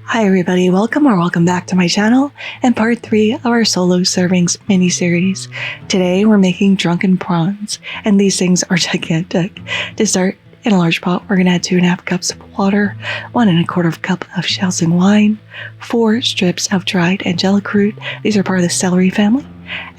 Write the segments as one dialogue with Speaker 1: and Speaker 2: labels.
Speaker 1: Hi everybody, welcome back to my channel and part 3 of our solo servings mini-series. Today we're making drunken prawns, and these things are gigantic. To start, in a large pot, we're going to add 2.5 cups of water, 1 1/4 cup of shaoxing wine, 4 strips of dried angelica root. These are part of the celery family,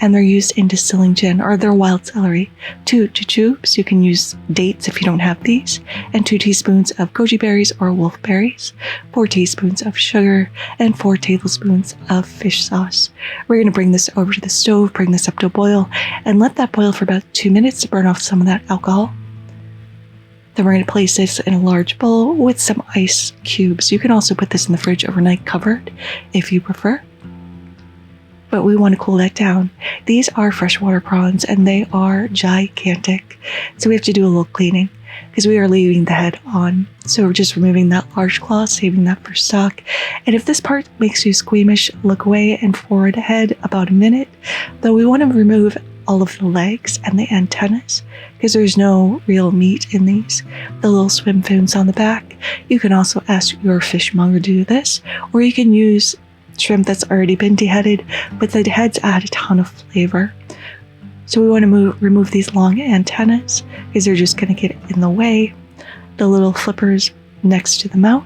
Speaker 1: and they're used in distilling gin, or they're wild celery. 2 jujubes, you can use dates if you don't have these, and 2 teaspoons of goji berries or wolfberries, 4 teaspoons of sugar, and 4 tablespoons of fish sauce. We're going to bring this over to the stove, bring this up to a boil, and let that boil for about 2 minutes to burn off some of that alcohol. Then we're going to place this in a large bowl with some ice cubes. You can also put this in the fridge overnight covered if you prefer, but we want to cool that down. These are freshwater prawns and they are gigantic, so we have to do a little cleaning because we are leaving the head on. So we're just removing that large claw, saving that for stock. And if this part makes you squeamish, look away and forward ahead about a minute, though we want to remove all of the legs and the antennas because there's no real meat in these. The little swim fins on the back. You can also ask your fishmonger to do this, or you can use shrimp that's already been deheaded, but the heads add a ton of flavor. So we want to remove these long antennas because they're just going to get in the way. The little flippers next to the mouth.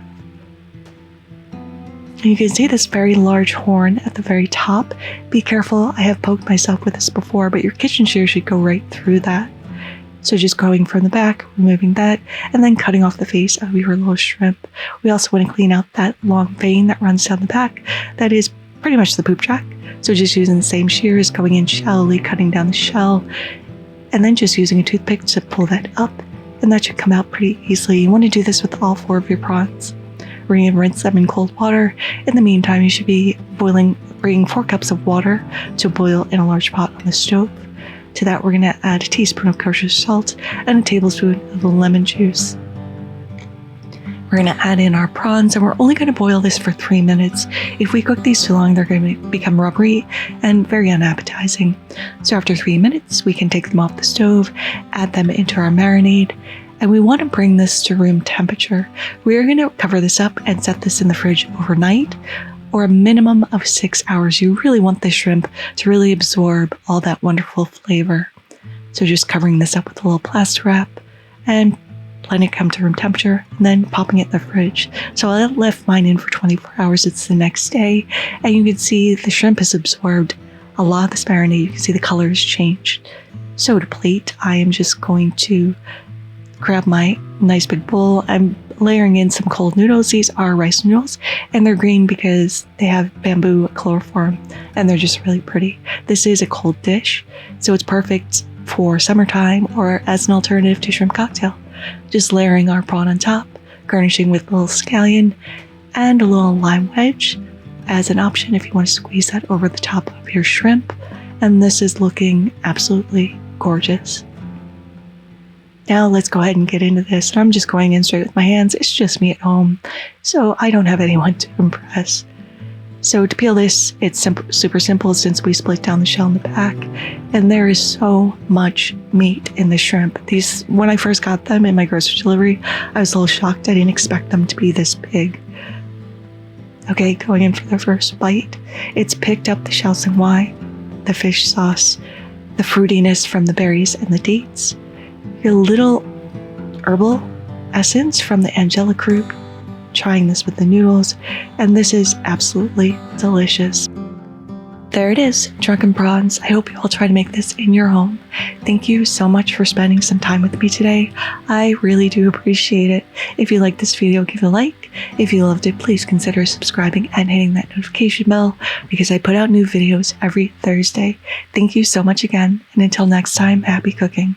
Speaker 1: And you can see this very large horn at the very top. Be careful, I have poked myself with this before, but your kitchen shears should go right through that. So just going from the back, removing that, and then cutting off the face of your little shrimp. We also want to clean out that long vein that runs down the back. That is pretty much the poop track. So just using the same shears, going in shallowly, cutting down the shell, and then just using a toothpick to pull that up, and that should come out pretty easily. You want to do this with all 4 of your prawns. We're going to rinse them in cold water. In the meantime, you should be bringing 4 cups of water to boil in a large pot on the stove. To that, we're going to add a teaspoon of kosher salt and a tablespoon of lemon juice. We're going to add in our prawns, and we're only going to boil this for 3 minutes. If we cook these too long, they're going to become rubbery and very unappetizing. So after 3 minutes, we can take them off the stove, add them into our marinade, and we want to bring this to room temperature. We are going to cover this up and set this in the fridge overnight, or a minimum of 6 hours. You really want the shrimp to really absorb all that wonderful flavor. So just covering this up with a little plastic wrap and letting it come to room temperature, and then popping it in the fridge. So I left mine in for 24 hours. It's the next day, and you can see the shrimp has absorbed a lot of this marinade. You can see the color has changed. So to plate, I am just going to grab my nice big bowl. I'm layering in some cold noodles. These are rice noodles, and they're green because they have bamboo chloroform, and they're just really pretty. This is a cold dish, so it's perfect for summertime or as an alternative to shrimp cocktail. Just layering our prawn on top, garnishing with a little scallion and a little lime wedge as an option if you want to squeeze that over the top of your shrimp. And this is looking absolutely gorgeous. Now let's go ahead and get into this. I'm just going in straight with my hands. It's just me at home, so I don't have anyone to impress. So to peel this, it's super simple since we split down the shell in the back, and there is so much meat in the shrimp. These, when I first got them in my grocery delivery, I was a little shocked. I didn't expect them to be this big. Okay, going in for the first bite. It's picked up the shaoxing wine, the fish sauce, the fruitiness from the berries and the dates, a little herbal essence from the angelica root, trying this with the noodles, and this is absolutely delicious. There it is, drunken prawns. I hope you all try to make this in your home. Thank you so much for spending some time with me today. I really do appreciate it. If you liked this video, give it a like. If you loved it, please consider subscribing and hitting that notification bell because I put out new videos every Thursday. Thank you so much again, and until next time, happy cooking.